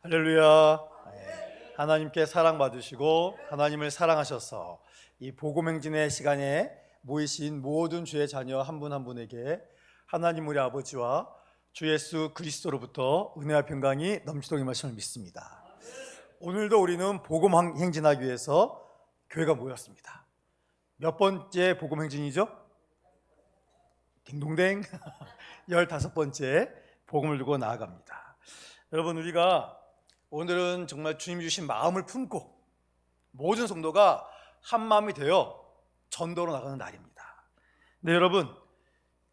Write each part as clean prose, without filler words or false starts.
할렐루야. 하나님께 사랑받으시고 하나님을 사랑하셔서 이 복음행진의 시간에 모이신 모든 주의 자녀 한 분 한 분에게 하나님 우리 아버지와 주 예수 그리스도로부터 은혜와 평강이 넘치도록 임하심을 믿습니다. 오늘도 우리는 복음행진하기 위해서 교회가 모였습니다. 몇 번째 복음행진이죠? 딩동댕 15번째 복음을 들고 나아갑니다. 여러분, 우리가 오늘은 정말 주님이 주신 마음을 품고 모든 성도가 한 마음이 되어 전도로 나가는 날입니다. 네, 여러분,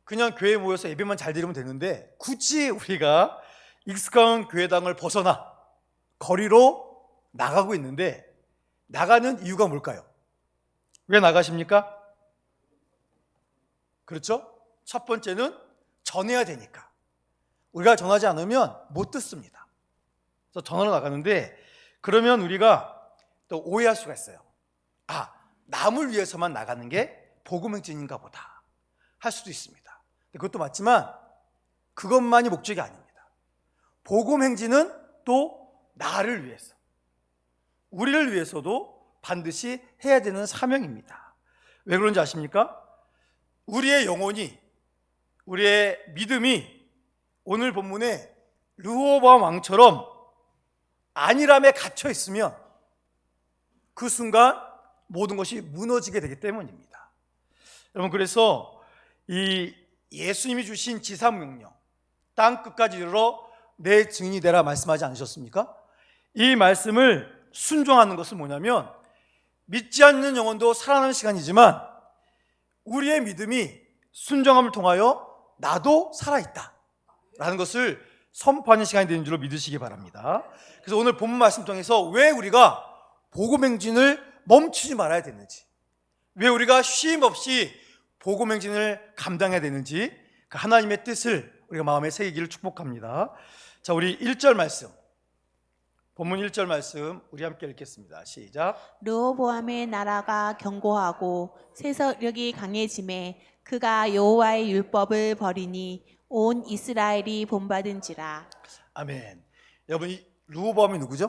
그냥 교회에 모여서 예배만 잘 드리면 되는데 굳이 우리가 익숙한 교회당을 벗어나 거리로 나가고 있는데 나가는 이유가 뭘까요? 왜 나가십니까? 그렇죠? 첫 번째는 전해야 되니까. 우리가 전하지 않으면 못 듣습니다. 그래서 전하러 나가는데, 그러면 우리가 또 오해할 수가 있어요. 아, 남을 위해서만 나가는 게 복음행진인가 보다 할 수도 있습니다. 그것도 맞지만 그것만이 목적이 아닙니다. 복음행진은 또 나를 위해서, 우리를 위해서도 반드시 해야 되는 사명입니다. 왜 그런지 아십니까? 우리의 영혼이, 우리의 믿음이 오늘 본문에 르호보암 왕처럼 안일함에 갇혀 있으면 그 순간 모든 것이 무너지게 되기 때문입니다. 여러분, 그래서 이 예수님이 주신 지사명령, 땅 끝까지 이르러 내 증인이 되라 말씀하지 않으셨습니까? 이 말씀을 순종하는 것은 뭐냐면, 믿지 않는 영혼도 살아나는 시간이지만 우리의 믿음이 순종함을 통하여 나도 살아있다 라는 것을 선포하는 시간이 되는 줄로 믿으시기 바랍니다. 그래서 오늘 본문 말씀 통해서 왜 우리가 복음행진을 멈추지 말아야 되는지, 왜 우리가 쉼 없이 복음행진을 감당해야 되는지, 그 하나님의 뜻을 우리가 마음에 새기기를 축복합니다. 자, 우리 1절 말씀, 본문 1절 말씀 우리 함께 읽겠습니다. 시작. 르호보암의 나라가 견고하고 세력이 강해짐에 그가 여호와의 율법을 버리니 온 이스라엘이 본받은지라. 아멘. 여러분, 이 르호보암이 누구죠?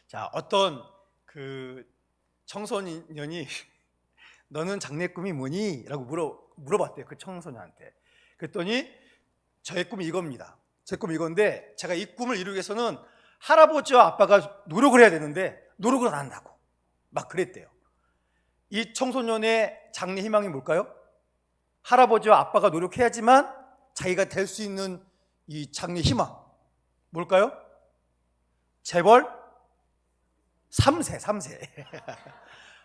자, 어떤 그 청소년이 너는 장래 꿈이 뭐니? 라고 물어봤대요, 그 청소년한테. 그랬더니 저의 꿈이 이겁니다. 제 꿈이 이건데 제가 이 꿈을 이루기 위해서는 할아버지와 아빠가 노력을 해야 되는데 노력을 안 한다고 막 그랬대요. 이 청소년의 장래 희망이 뭘까요? 할아버지와 아빠가 노력해야지만 자기가 될 수 있는 이 장래 희망 뭘까요? 재벌 3세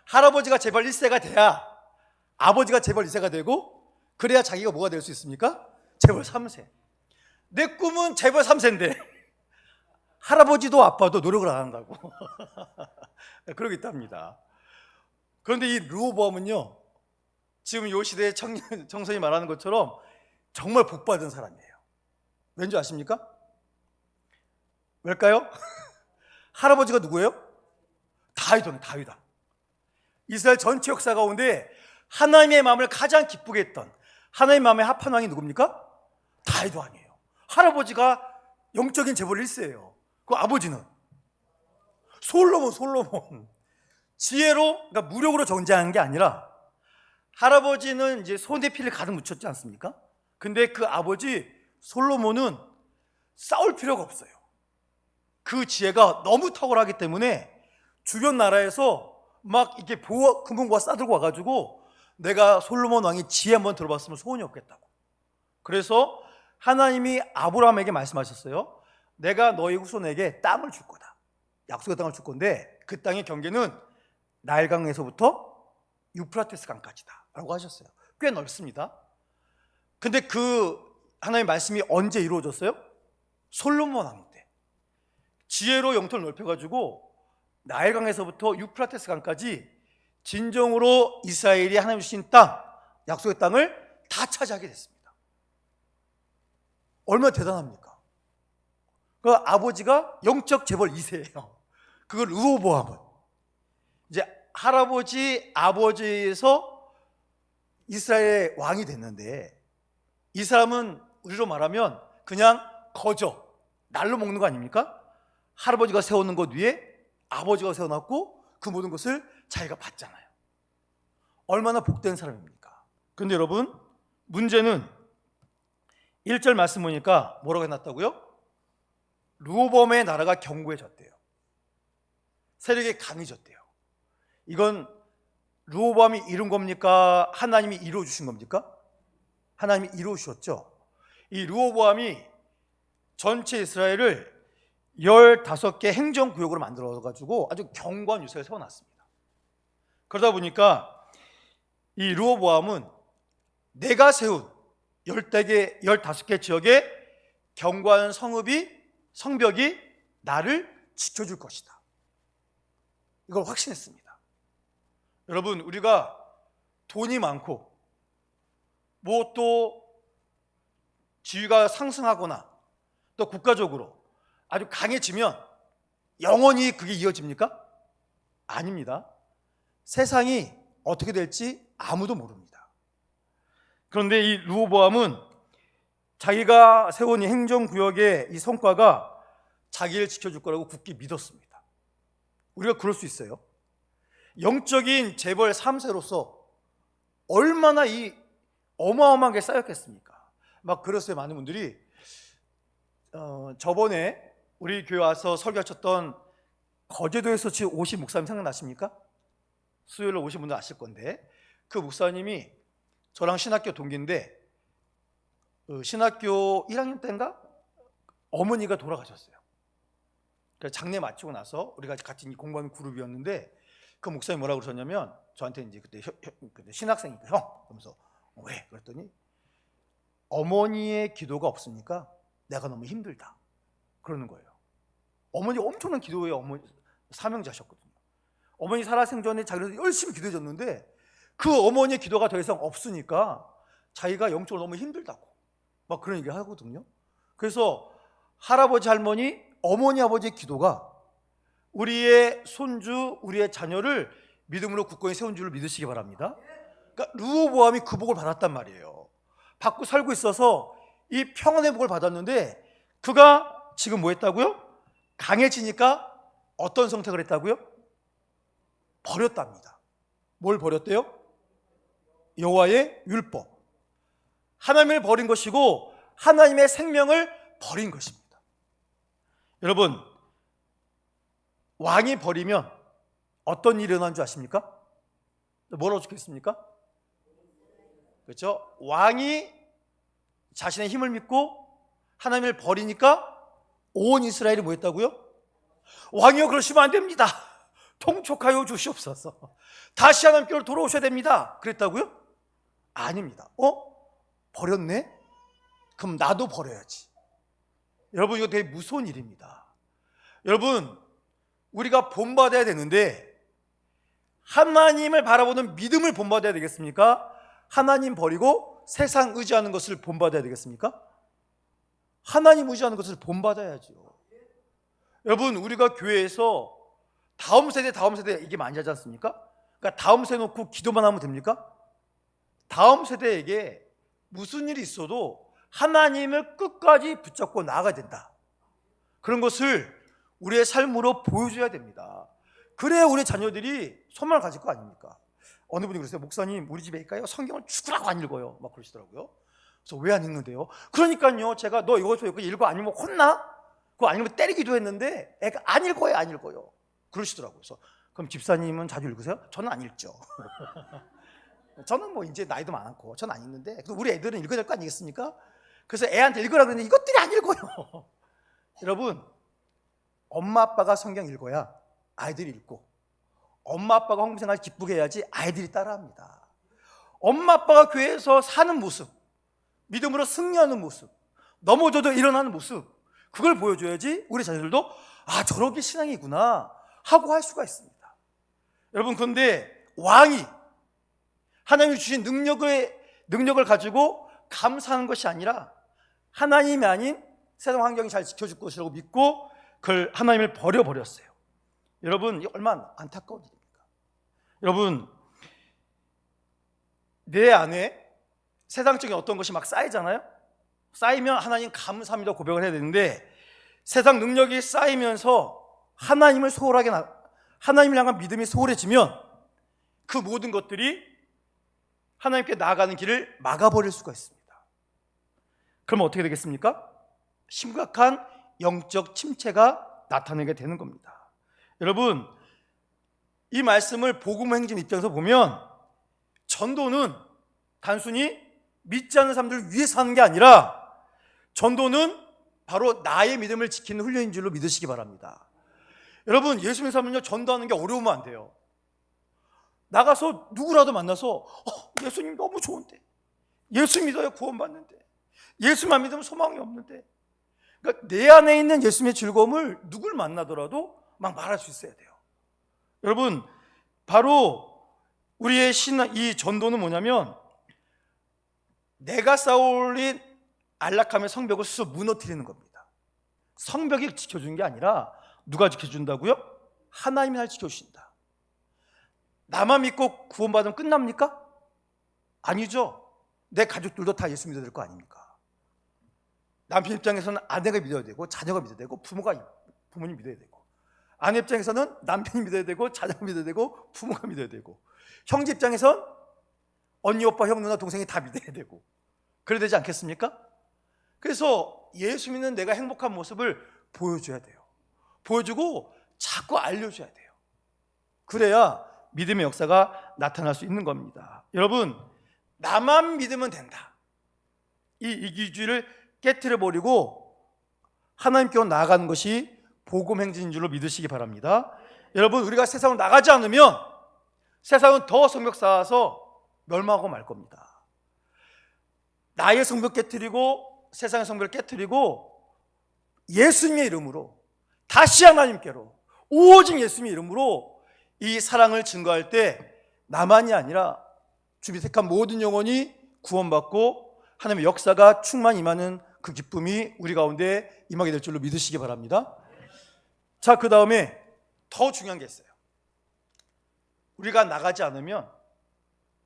할아버지가 재벌 1세가 돼야 아버지가 재벌 2세가 되고, 그래야 자기가 뭐가 될 수 있습니까? 재벌 3세. 내 꿈은 재벌 3세인데 할아버지도 아빠도 노력을 안 한다고 그러고 있답니다. 그런데 이 르호보암은요, 지금 이 시대의 청소년이 말하는 것처럼 정말 복받은 사람이에요. 왠지 아십니까? 왜일까요? 할아버지가 누구예요? 다윗왕. 이스라엘 전체 역사 가운데 하나님의 마음을 가장 기쁘게 했던, 하나님의 마음에 합한 왕이 누굽니까? 다윗왕이에요. 할아버지가 영적인 재벌 1세예요. 그 아버지는 솔로몬. 지혜로, 그러니까 무력으로 정죄하는 게 아니라, 할아버지는 이제 손에 피를 가득 묻혔지 않습니까? 근데 그 아버지 솔로몬은 싸울 필요가 없어요. 그 지혜가 너무 탁월하기 때문에 주변 나라에서 막 이렇게 금은과 싸들고 와가지고 내가 솔로몬 왕이 지혜 한번 들어봤으면 소원이 없겠다고. 그래서 하나님이 아브라함에게 말씀하셨어요. 내가 너희 후손에게 땅을 줄 거다. 약속의 땅을 줄 건데 그 땅의 경계는 나일강에서부터 유프라테스 강까지다 라고 하셨어요. 꽤 넓습니다. 근데 그 하나님의 말씀이 언제 이루어졌어요? 솔로몬 왕 때. 지혜로 영토를 넓혀가지고 나일강에서부터 유프라테스 강까지 진정으로 이스라엘이 하나님 주신 땅, 약속의 땅을 다 차지하게 됐습니다. 얼마나 대단합니까? 그 아버지가 영적 재벌 2세예요. 그걸 르호보암은 이제 할아버지, 아버지에서 이스라엘의 왕이 됐는데, 이 사람은 우리로 말하면 그냥 거저, 날로 먹는 거 아닙니까? 할아버지가 세우는 것 위에 아버지가 세워놨고 그 모든 것을 자기가 받잖아요. 얼마나 복된 사람입니까? 그런데 여러분, 문제는 1절 말씀 보니까 뭐라고 해놨다고요? 르호보암의 나라가 견고해졌대요. 세력이 강해졌대요. 이건 르호보암이 이룬 겁니까? 하나님이 이루어 주신 겁니까? 하나님이 이루어 주셨죠. 이 르호보암이 전체 이스라엘을 15개 행정구역으로 만들어가지고 아주 견고한 유세를 세워놨습니다. 그러다 보니까 이 르호보암은 내가 세운 15개 지역의 견고한 성벽이 나를 지켜줄 것이다. 이걸 확신했습니다. 여러분, 우리가 돈이 많고 뭐 또 지위가 상승하거나 또 국가적으로 아주 강해지면 영원히 그게 이어집니까? 아닙니다. 세상이 어떻게 될지 아무도 모릅니다. 그런데 이 르호보암은 자기가 세운 이 행정구역의 이 성과가 자기를 지켜줄 거라고 굳게 믿었습니다. 우리가 그럴 수 있어요. 영적인 재벌 3세로서 얼마나 이 어마어마하게 쌓였겠습니까? 막 그랬어요. 많은 분들이 저번에 우리 교회 와서 설교하셨던 거제도에서 지금 오신 목사님 생각나십니까? 수요일에 오신 분들 아실 건데, 그 목사님이 저랑 신학교 동기인데 신학교 1학년 때인가 어머니가 돌아가셨어요. 그래서 장례 마치고 나서 우리가 같이 공부하는 그룹이었는데 그 목사님이 뭐라고 그러셨냐면 저한테 이제 그때 신학생이니까 형 그러면서 왜? 그랬더니 어머니의 기도가 없으니까 내가 너무 힘들다 그러는 거예요. 어머니 엄청난 기도에 어머니 사명자셨거든요. 어머니 살아생전에 자기를 열심히 기도해줬는데 그 어머니의 기도가 더 이상 없으니까 자기가 영적으로 너무 힘들다고 막 그런 얘기를 하거든요. 그래서 할아버지 할머니 어머니 아버지의 기도가 우리의 손주 우리의 자녀를 믿음으로 굳건히 세운 줄을 믿으시기 바랍니다. 그러니까 르호보암이 그 복을 받았단 말이에요. 받고 살고 있어서 이 평안의 복을 받았는데 그가 지금 뭐 했다고요? 강해지니까 어떤 선택을 했다고요? 버렸답니다. 뭘 버렸대요? 여호와의 율법. 하나님을 버린 것이고 하나님의 생명을 버린 것입니다. 여러분, 왕이 버리면 어떤 일이 일어난 줄 아십니까? 뭐라고 적혀있습니까? 그렇죠? 왕이 자신의 힘을 믿고 하나님을 버리니까 온 이스라엘이 뭐 했다고요? 왕이여 그러시면 안 됩니다. 통촉하여 주시옵소서. 다시 하나님께로 돌아오셔야 됩니다. 그랬다고요? 아닙니다. 버렸네? 그럼 나도 버려야지. 여러분, 이거 되게 무서운 일입니다. 여러분, 우리가 본받아야 되는데 하나님을 바라보는 믿음을 본받아야 되겠습니까? 하나님 버리고 세상 의지하는 것을 본받아야 되겠습니까? 하나님 의지하는 것을 본받아야죠. 여러분, 우리가 교회에서 다음 세대 이게 많이 하지 않습니까? 그러니까 다음 세대 놓고 기도만 하면 됩니까? 다음 세대에게 무슨 일이 있어도 하나님을 끝까지 붙잡고 나아가야 된다. 그런 것을 우리의 삶으로 보여줘야 됩니다. 그래야 우리 자녀들이 소망을 가질 거 아닙니까? 어느 분이 그랬어요. 목사님, 우리 집에 애가요 성경을 죽으라고 안 읽어요. 막 그러시더라고요. 그래서 왜 안 읽는데요? 그러니까요, 제가 너 이거 읽어 안 읽으면 혼나? 그거 안 읽으면 때리기도 했는데 애가 안 읽어요. 그러시더라고요. 그래서 그럼 집사님은 자주 읽으세요? 저는 안 읽죠. 저는 뭐 이제 나이도 많고 저는 안 읽는데 우리 애들은 읽어야 될 거 아니겠습니까? 그래서 애한테 읽으라 그랬는데 이것들이 안 읽어요. 여러분, 엄마 아빠가 성경 읽어야 아이들이 읽고 엄마 아빠가 헌금생활 기쁘게 해야지 아이들이 따라합니다. 엄마 아빠가 교회에서 사는 모습, 믿음으로 승리하는 모습, 넘어져도 일어나는 모습, 그걸 보여줘야지 우리 자녀들도 아, 저렇게 신앙이구나 하고 할 수가 있습니다. 여러분, 그런데 왕이 하나님이 주신 능력을 가지고 감사하는 것이 아니라 하나님이 아닌 세상 환경이 잘 지켜줄 것이라고 믿고 그걸 하나님을 버려버렸어요. 여러분, 이게 얼마나 안타까운 일입니까? 여러분, 내 안에 세상적인 어떤 것이 막 쌓이잖아요. 쌓이면 하나님 감사합니다 고백을 해야 되는데 세상 능력이 쌓이면서 하나님을 향한 믿음이 소홀해지면 그 모든 것들이 하나님께 나아가는 길을 막아버릴 수가 있습니다. 그럼 어떻게 되겠습니까? 심각한 영적 침체가 나타나게 되는 겁니다. 여러분, 이 말씀을 복음 행진 입장에서 보면 전도는 단순히 믿지 않는 사람들을 위해서 하는 게 아니라 전도는 바로 나의 믿음을 지키는 훈련인 줄로 믿으시기 바랍니다. 여러분, 예수 믿는 사람은요, 전도하는 게 어려우면 안 돼요. 나가서 누구라도 만나서 예수님 너무 좋은데, 예수 믿어야 구원받는데, 예수만 믿으면 소망이 없는데, 그러니까 내 안에 있는 예수님의 즐거움을 누굴 만나더라도 막 말할 수 있어야 돼요. 여러분, 바로 우리의 이 전도는 뭐냐면 내가 쌓아올린 안락함의 성벽을 스스로 무너뜨리는 겁니다. 성벽이 지켜주는 게 아니라 누가 지켜준다고요? 하나님이 날 지켜주신다. 나만 믿고 구원받으면 끝납니까? 아니죠. 내 가족들도 다 예수 믿어야 될 거 아닙니까? 남편 입장에서는 아내가 믿어야 되고, 자녀가 믿어야 되고, 부모님 믿어야 되고, 아내 입장에서는 남편이 믿어야 되고, 자녀가 믿어야 되고, 부모가 믿어야 되고, 형제 입장에선 언니, 오빠, 형, 누나, 동생이 다 믿어야 되고, 그래야 되지 않겠습니까? 그래서 예수 믿는 내가 행복한 모습을 보여줘야 돼요. 보여주고 자꾸 알려줘야 돼요. 그래야 믿음의 역사가 나타날 수 있는 겁니다. 여러분, 나만 믿으면 된다, 이 이기주의를 깨트려버리고 하나님께로 나아가는 것이 복음 행진인 줄로 믿으시기 바랍니다. 여러분, 우리가 세상으로 나가지 않으면 세상은 더 성벽 쌓아서 멸망하고 말 겁니다. 나의 성벽 깨트리고 세상의 성벽을 깨트리고 예수님의 이름으로 다시 하나님께로, 오직 예수님의 이름으로 이 사랑을 증거할 때 나만이 아니라 주님이 택한 모든 영혼이 구원받고 하나님의 역사가 충만히 임하는 그 기쁨이 우리 가운데 임하게 될 줄로 믿으시기 바랍니다. 자, 그 다음에 더 중요한 게 있어요. 우리가 나가지 않으면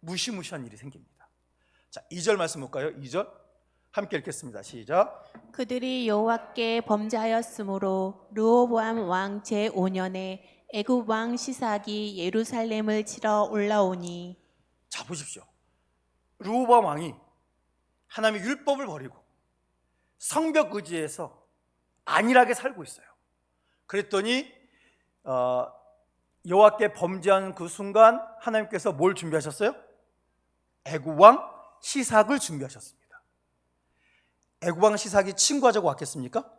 무시무시한 일이 생깁니다. 자, 2절 말씀 볼까요? 2절 함께 읽겠습니다. 시작. 그들이 여호와께 범죄하였으므로 르호보암 왕 제5년에 애굽 왕 시삭이 예루살렘을 치러 올라오니. 자, 보십시오. 르호보암 왕이 하나님의 율법을 버리고 성벽 의지에서 안일하게 살고 있어요. 그랬더니 여호와께 범죄하는 그 순간 하나님께서 뭘 준비하셨어요? 애굽 왕 시삭을 준비하셨습니다. 애굽 왕 시삭이 친구하자고 왔겠습니까?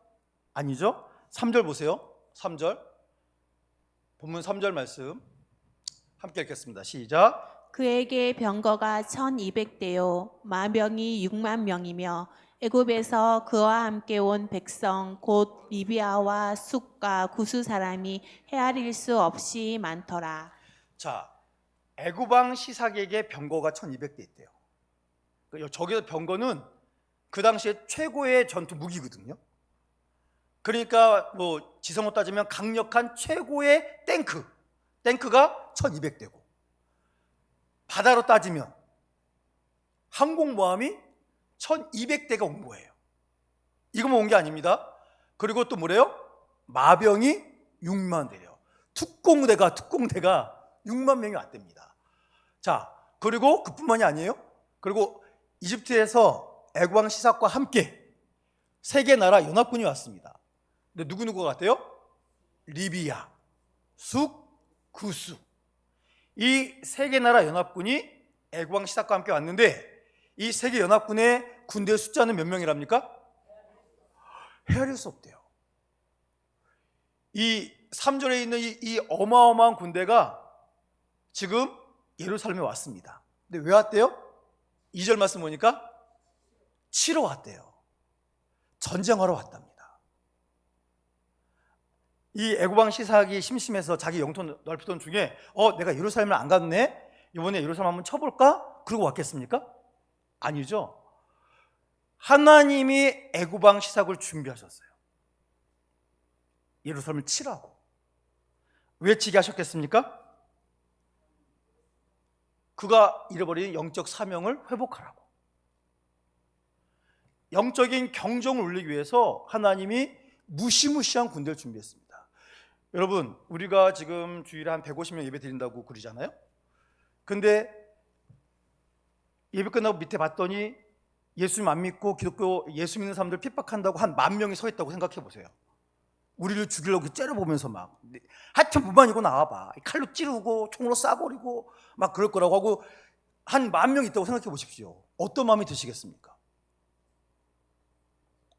아니죠. 3절 보세요. 3절 본문 3절 말씀 함께 읽겠습니다. 시작. 그에게 병거가 1200대요 마병이 6만 명이며 애굽에서 그와 함께 온 백성 곧 리비아와 숫과 구스 사람이 헤아릴 수 없이 많더라. 자, 애굽 왕 시삭에게 병거가 1200대 있대요. 저기서 병거는 그 당시에 최고의 전투 무기거든요. 그러니까 뭐 지성으로 따지면 강력한 최고의 탱크가 1200대고, 바다로 따지면 항공모함이 1200대가 온 거예요. 이거만 온 게 아닙니다. 그리고 또 뭐래요? 마병이 6만 대래요. 특공대가 6만 명이 왔답니다. 자, 그리고 그뿐만이 아니에요. 그리고 이집트에서 애굽 왕 시삭과 함께 세 개 나라 연합군이 왔습니다. 근데 누구누구가 왔대요? 리비아, 숫, 구스. 이 세 개 나라 연합군이 애굽 왕 시삭과 함께 왔는데 이 세 개 연합군의 군대의 숫자는 몇 명이랍니까? 헤아릴 수 없대요. 이 3절에 있는 이 어마어마한 군대가 지금 예루살렘에 왔습니다. 근데 왜 왔대요? 2절 말씀 보니까 치러 왔대요. 전쟁하러 왔답니다. 이 애굽 왕 시삭이 심심해서 자기 영토 넓히던 중에 내가 예루살렘을 안 갔네? 이번에 예루살렘 한번 쳐볼까? 그러고 왔겠습니까? 아니죠. 하나님이 애굽 왕 시삭을 준비하셨어요. 예루살렘을 치라고. 왜 치게 하셨겠습니까? 그가 잃어버린 영적 사명을 회복하라고. 영적인 경종을 울리기 위해서 하나님이 무시무시한 군대를 준비했습니다. 여러분, 우리가 지금 주일에 한 150명 예배 드린다고 그러잖아요. 근데 예배 끝나고 밑에 봤더니 예수님 안 믿고 기독교 예수 믿는 사람들 핍박한다고 한 10,000명이 서 있다고 생각해 보세요. 우리를 죽이려고 째려보면서 막 하여튼 무반이고 나와봐, 칼로 찌르고 총으로 쏴버리고 막 그럴 거라고 하고 한 10,000명 있다고 생각해 보십시오. 어떤 마음이 드시겠습니까?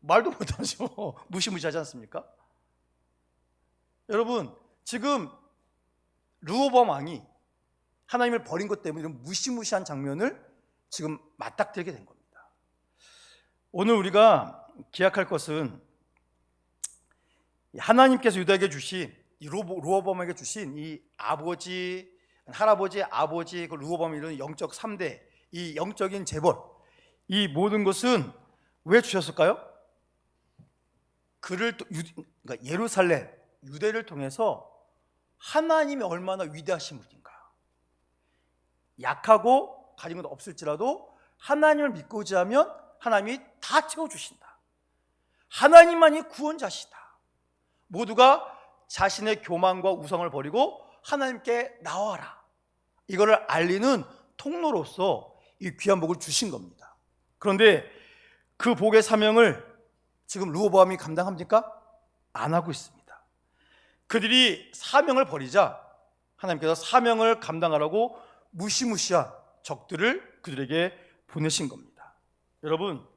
말도 못하죠. 무시무시하지 않습니까? 여러분, 지금 르호보암 왕이 하나님을 버린 것 때문에 이런 무시무시한 장면을 지금 맞닥뜨리게 된 겁니다. 오늘 우리가 기약할 것은 하나님께서 유다에게 주신, 르호보암에게 주신 이 아버지, 할아버지, 아버지, 그 르호보암 이런 영적 3대, 이 영적인 재벌, 이 모든 것은 왜 주셨을까요? 그러니까 예루살렘, 유대를 통해서 하나님이 얼마나 위대하신 분인가. 약하고 가진 것 없을지라도 하나님을 믿고 의지하면 하나님이 다 채워주신다. 하나님만이 구원자시다. 모두가 자신의 교만과 우상을 버리고 하나님께 나와라. 이거를 알리는 통로로서 이 귀한 복을 주신 겁니다. 그런데 그 복의 사명을 지금 르호보암이 감당합니까? 안 하고 있습니다. 그들이 사명을 버리자 하나님께서 사명을 감당하라고 무시무시한 적들을 그들에게 보내신 겁니다. 여러분,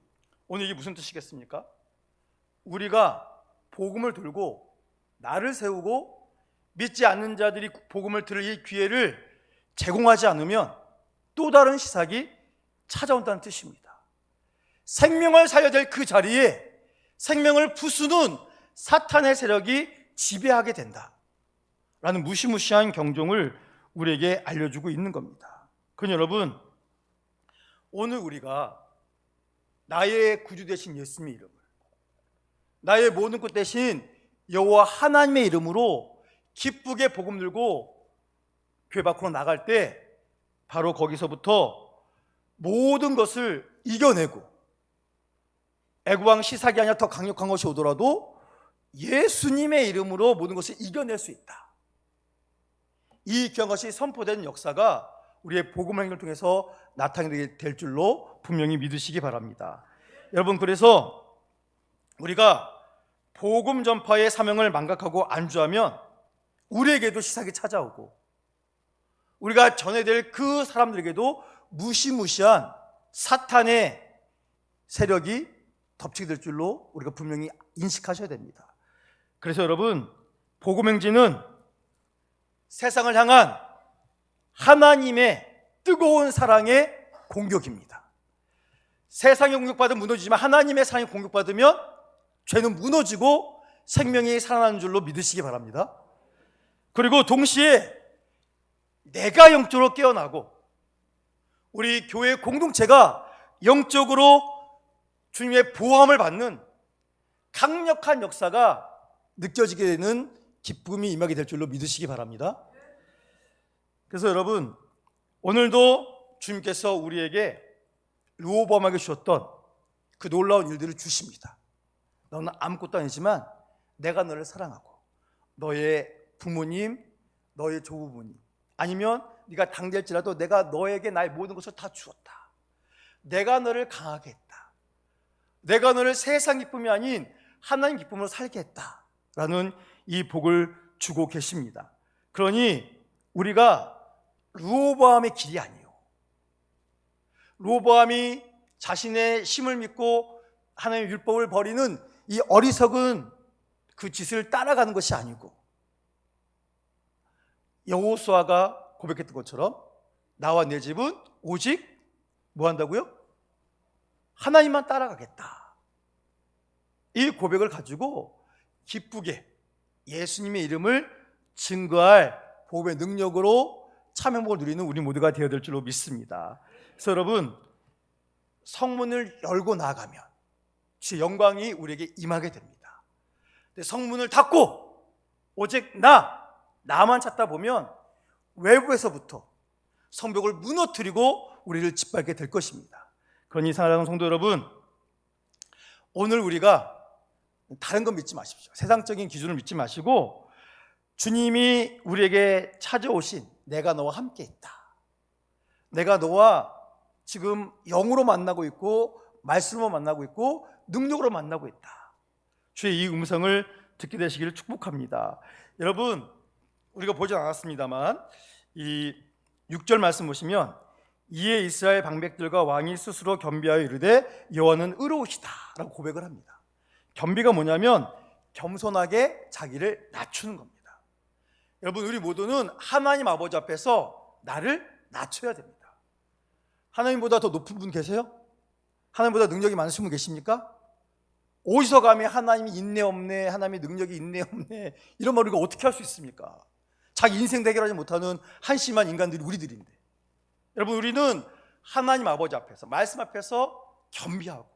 오늘 이게 무슨 뜻이겠습니까? 우리가 복음을 들고 나를 세우고 믿지 않는 자들이 복음을 들을 이 기회를 제공하지 않으면 또 다른 시삭이 찾아온다는 뜻입니다. 생명을 살려야 될 그 자리에 생명을 부수는 사탄의 세력이 지배하게 된다라는 무시무시한 경종을 우리에게 알려주고 있는 겁니다. 그러니 여러분, 오늘 우리가 나의 구주 되신 예수님의 이름을, 나의 모든 것 대신 여호와 하나님의 이름으로 기쁘게 복음 들고 교회 밖으로 나갈 때 바로 거기서부터 모든 것을 이겨내고, 애구왕 시삭이 아니라 더 강력한 것이 오더라도 예수님의 이름으로 모든 것을 이겨낼 수 있다. 이 귀한 것이 선포된 역사가 우리의 복음 행위를 통해서 나타나게 될 줄로 분명히 믿으시기 바랍니다. 여러분, 그래서 우리가 복음 전파의 사명을 망각하고 안주하면 우리에게도 시삭이 찾아오고, 우리가 전해야 될 그 사람들에게도 무시무시한 사탄의 세력이 덮치게 될 줄로 우리가 분명히 인식하셔야 됩니다. 그래서 여러분, 복음 행진은 세상을 향한 하나님의 뜨거운 사랑의 공격입니다. 세상의 공격받으면 무너지지만 하나님의 사랑이 공격받으면 죄는 무너지고 생명이 살아나는 줄로 믿으시기 바랍니다. 그리고 동시에 내가 영적으로 깨어나고 우리 교회 공동체가 영적으로 주님의 보호함을 받는 강력한 역사가 느껴지게 되는 기쁨이 임하게 될 줄로 믿으시기 바랍니다. 그래서 여러분, 오늘도 주님께서 우리에게 르호보암에게 주셨던 그 놀라운 일들을 주십니다. 너는 아무것도 아니지만 내가 너를 사랑하고, 너의 부모님, 너의 조부모님, 아니면 네가 당될지라도 내가 너에게 나의 모든 것을 다 주었다. 내가 너를 강하게 했다. 내가 너를 세상 기쁨이 아닌 하나님 기쁨으로 살게 했다 라는 이 복을 주고 계십니다. 그러니 우리가 르호보암의 길이 아니에요. 르호보암이 자신의 힘을 믿고 하나님의 율법을 버리는 이 어리석은 그 짓을 따라가는 것이 아니고, 여호수아가 고백했던 것처럼 나와 내 집은 오직 뭐 한다고요? 하나님만 따라가겠다. 이 고백을 가지고 기쁘게 예수님의 이름을 증거할 복음의 능력으로 참여복을 누리는 우리 모두가 되어야 될 줄로 믿습니다. 그래서 여러분, 성문을 열고 나아가면 주의 영광이 우리에게 임하게 됩니다. 근데 성문을 닫고 오직 나만 찾다 보면 외부에서부터 성벽을 무너뜨리고 우리를 짓밟게 될 것입니다. 그러니 사랑하는 성도 여러분, 오늘 우리가 다른 건 믿지 마십시오. 세상적인 기준을 믿지 마시고 주님이 우리에게 찾아오신 내가 너와 함께 있다. 내가 너와 지금 영으로 만나고 있고 말씀으로 만나고 있고 능력으로 만나고 있다. 주의 이 음성을 듣게 되시기를 축복합니다. 여러분, 우리가 보지 않았습니다만 이 6절 말씀 보시면 이에 이스라엘 방백들과 왕이 스스로 겸비하여 이르되 여호와는 의로우시다 라고 고백을 합니다. 겸비가 뭐냐면 겸손하게 자기를 낮추는 겁니다. 여러분, 우리 모두는 하나님 아버지 앞에서 나를 낮춰야 됩니다. 하나님보다 더 높은 분 계세요? 하나님보다 능력이 많으신 분 계십니까? 어디서 감히 하나님이 있네 없네, 하나님의 능력이 있네 없네 이런 말 우리가 어떻게 할 수 있습니까? 자기 인생 대결하지 못하는 한심한 인간들이 우리들인데, 여러분, 우리는 하나님 아버지 앞에서 말씀 앞에서 겸비하고,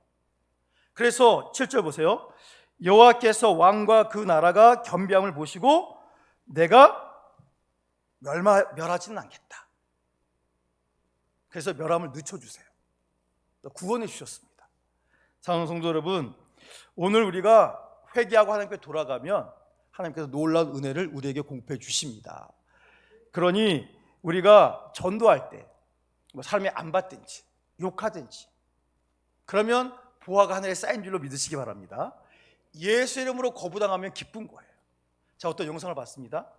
그래서 7절 보세요. 여호와께서 왕과 그 나라가 겸비함을 보시고 내가 멸하지는 않겠다. 그래서 멸함을 늦춰주세요. 구원해 주셨습니다. 사랑하는 성도 여러분, 오늘 우리가 회개하고 하나님께 돌아가면 하나님께서 놀라운 은혜를 우리에게 공급해 주십니다. 그러니 우리가 전도할 때 사람이 안 받든지 욕하든지 그러면 보화가 하늘에 쌓인 줄로 믿으시기 바랍니다. 예수 이름으로 거부당하면 기쁜 거예요. 자, 어떤 영상을 봤습니다.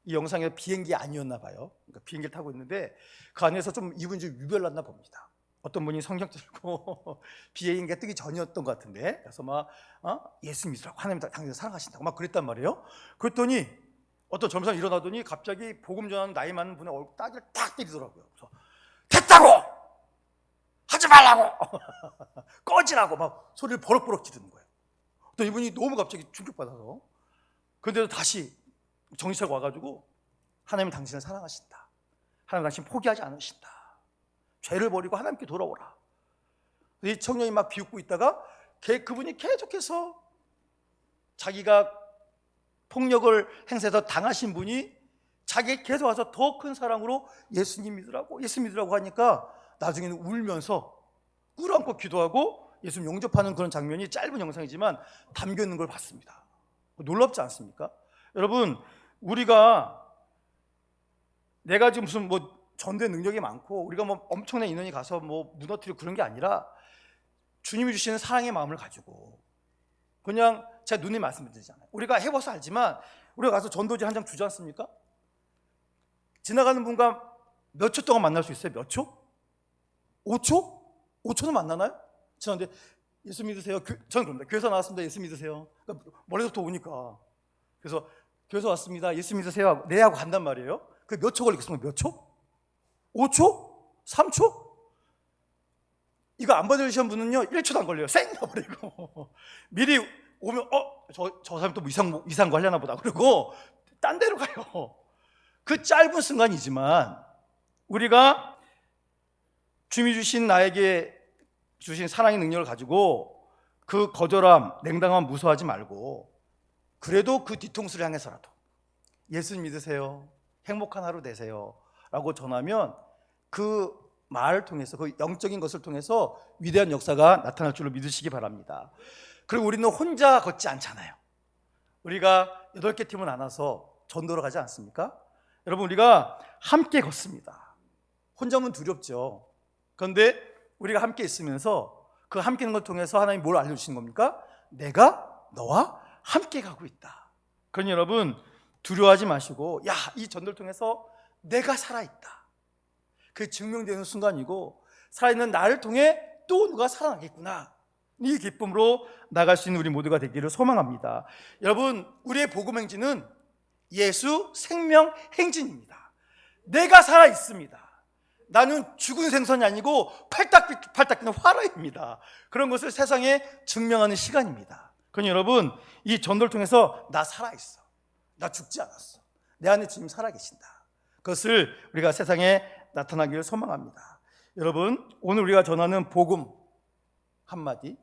이 영상에 비행기 아니었나 봐요. 그러니까 비행기를 타고 있는데 그 안에서 좀 이분이 좀 유별났나 봅니다. 어떤 분이 성경 들고 비행기가 뜨기 전이었던 것 같은데, 그래서 막 예수 믿으라고, 하나님 당신을 사랑하신다고 막 그랬단 말이에요. 그랬더니 어떤 젊은 사람이 일어나더니 갑자기 복음 전하는 나이 많은 분의 얼굴 따기를 딱 때리더라고요. 그래서 됐다고! 하지 말라고! 꺼지라고 막 소리를 버럭버럭 지르는 거예요. 또 이분이 너무 갑자기 충격받아서, 그런데도 다시 정신 차리고 와가지고 하나님은 당신을 사랑하신다. 하나님 당신 포기하지 않으신다. 죄를 버리고 하나님께 돌아오라. 이 청년이 막 비웃고 있다가 그분이 계속해서 자기가 폭력을 행사해서 당하신 분이 자기에게 계속 와서 더 큰 사랑으로 예수님 믿으라고, 예수 믿으라고 하니까 나중에는 울면서 꿇어안고 기도하고 예수님 영접하는 그런 장면이 짧은 영상이지만 담겨 있는 걸 봤습니다. 놀랍지 않습니까? 여러분, 우리가 내가 지금 무슨 전도의 능력이 많고 우리가 엄청난 인원이 가서 무너뜨리고 그런 게 아니라 주님이 주시는 사랑의 마음을 가지고, 그냥 제가 눈에 말씀드리잖아요. 우리가 해봐서 알지만 우리가 가서 전도지 한 장 주지 않습니까? 지나가는 분과 몇 초 동안 만날 수 있어요? 몇 초? 5초? 5초는 만나나요? 지나는데 예수 믿으세요? 저는 그럽니다. 교회에서 나왔습니다. 예수 믿으세요? 그러니까 머리부터 오니까. 그래서 교회에서 왔습니다. 예수 믿으세요? 네 하고 간단 말이에요. 그 몇 초 걸리겠습니까? 몇 초? 5초? 3초? 이거 안 받으시는 분은요 1초도 안 걸려요. 쌩 가버리고 미리 오면 저 사람 또 이상한 거 하려나 보다 그러고 딴 데로 가요. 그 짧은 순간이지만 우리가 주님이 주신 나에게 주신 사랑의 능력을 가지고 그 거절함, 냉담함 무서워하지 말고 그래도 그 뒤통수를 향해서라도 예수 믿으세요, 행복한 하루 되세요 라고 전하면 그 말을 통해서, 그 영적인 것을 통해서 위대한 역사가 나타날 줄로 믿으시기 바랍니다. 그리고 우리는 혼자 걷지 않잖아요. 우리가 8개 팀을 나눠서 전도로 가지 않습니까? 여러분, 우리가 함께 걷습니다. 혼자면 두렵죠. 그런데 우리가 함께 있으면서 그 함께 있는 걸 통해서 하나님이 뭘 알려주시는 겁니까? 내가 너와 함께 가고 있다. 그러니 여러분, 두려워하지 마시고, 이 전도를 통해서 내가 살아있다, 그게 증명되는 순간이고, 살아있는 나를 통해 또 누가 살아나겠구나, 이 기쁨으로 나갈 수 있는 우리 모두가 되기를 소망합니다. 여러분, 우리의 복음 행진은 예수 생명 행진입니다. 내가 살아있습니다. 나는 죽은 생선이 아니고 팔딱 뛰는 화로입니다. 그런 것을 세상에 증명하는 시간입니다. 그러니 여러분, 이 전도를 통해서 나 살아있어, 나 죽지 않았어, 내 안에 주님 살아계신다, 그것을 우리가 세상에 나타나기를 소망합니다. 여러분, 오늘 우리가 전하는 복음 한마디,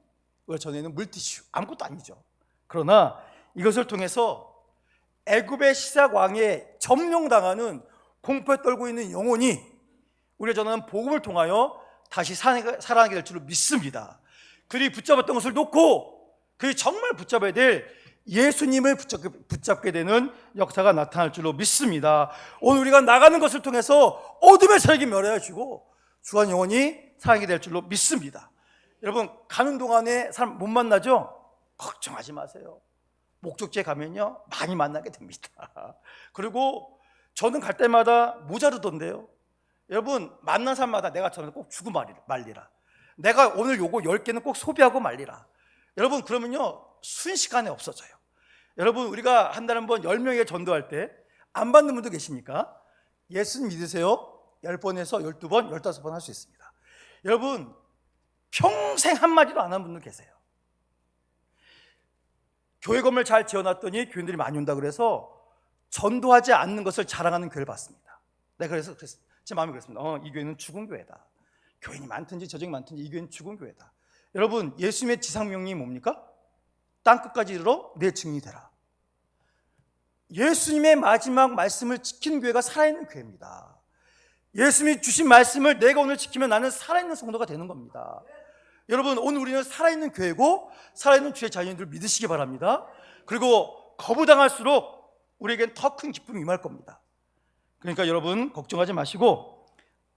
우리가 전하는 물티슈, 아무것도 아니죠. 그러나 이것을 통해서 애굽의 시작 왕에 점령당하는 공포에 떨고 있는 영혼이 우리가 전하는 복음을 통하여 다시 살아나게 될 줄로 믿습니다. 그들이 붙잡았던 것을 놓고 그 정말 붙잡아야 될 예수님을 붙잡게 되는 역사가 나타날 줄로 믿습니다. 오늘 우리가 나가는 것을 통해서 어둠의 세력이 멸해지고 주한 영혼이 살게 될 줄로 믿습니다. 여러분, 가는 동안에 사람 못 만나죠? 걱정하지 마세요. 목적지에 가면요 많이 만나게 됩니다. 그리고 저는 갈 때마다 모자르던데요. 여러분, 만난 사람마다 내가 저는 꼭 주고 말리라. 내가 오늘 요거 10개는 꼭 소비하고 말리라. 여러분, 그러면요 순식간에 없어져요. 여러분, 우리가 한 달에 한 번 10명에게 전도할 때 안 받는 분도 계십니까? 예수님 믿으세요? 10번에서 12번, 15번 할 수 있습니다. 여러분, 평생 한마디도 안 한 분들 계세요. 교회 건물 잘 지어놨더니 교인들이 많이 온다 그래서 전도하지 않는 것을 자랑하는 교회를 봤습니다. 내가 그래서 제 마음이 그랬습니다. 이 교회는 죽은 교회다. 교인이 많든지 저적이 많든지 이 교회는 죽은 교회다. 여러분, 예수님의 지상명령이 뭡니까? 땅끝까지 이르러 내 증인이 되라. 예수님의 마지막 말씀을 지키는 교회가 살아있는 교회입니다. 예수님이 주신 말씀을 내가 오늘 지키면 나는 살아있는 성도가 되는 겁니다. 여러분, 오늘 우리는 살아있는 교회고 살아있는 주의 자녀들 믿으시기 바랍니다. 그리고 거부당할수록 우리에겐 더 큰 기쁨이 임할 겁니다. 그러니까 여러분, 걱정하지 마시고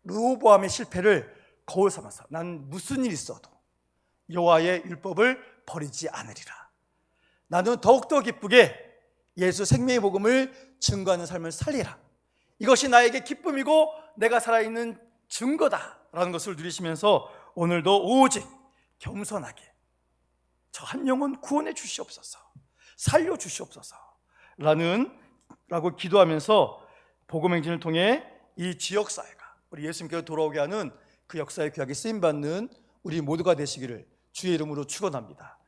르호보암의 실패를 거울 삼아서 난 무슨 일이 있어도 여호와의 율법을 버리지 않으리라. 나는 더욱더 기쁘게 예수 생명의 복음을 증거하는 삶을 살리라. 이것이 나에게 기쁨이고 내가 살아있는 증거다라는 것을 누리시면서 오늘도 오직 겸손하게 저 한 영혼 구원해 주시옵소서, 살려 주시옵소서 라고 기도하면서 복음 행진을 통해 이 지역 사회가 우리 예수님께로 돌아오게 하는 그 역사의 귀하게 쓰임받는 우리 모두가 되시기를 주의 이름으로 축원합니다.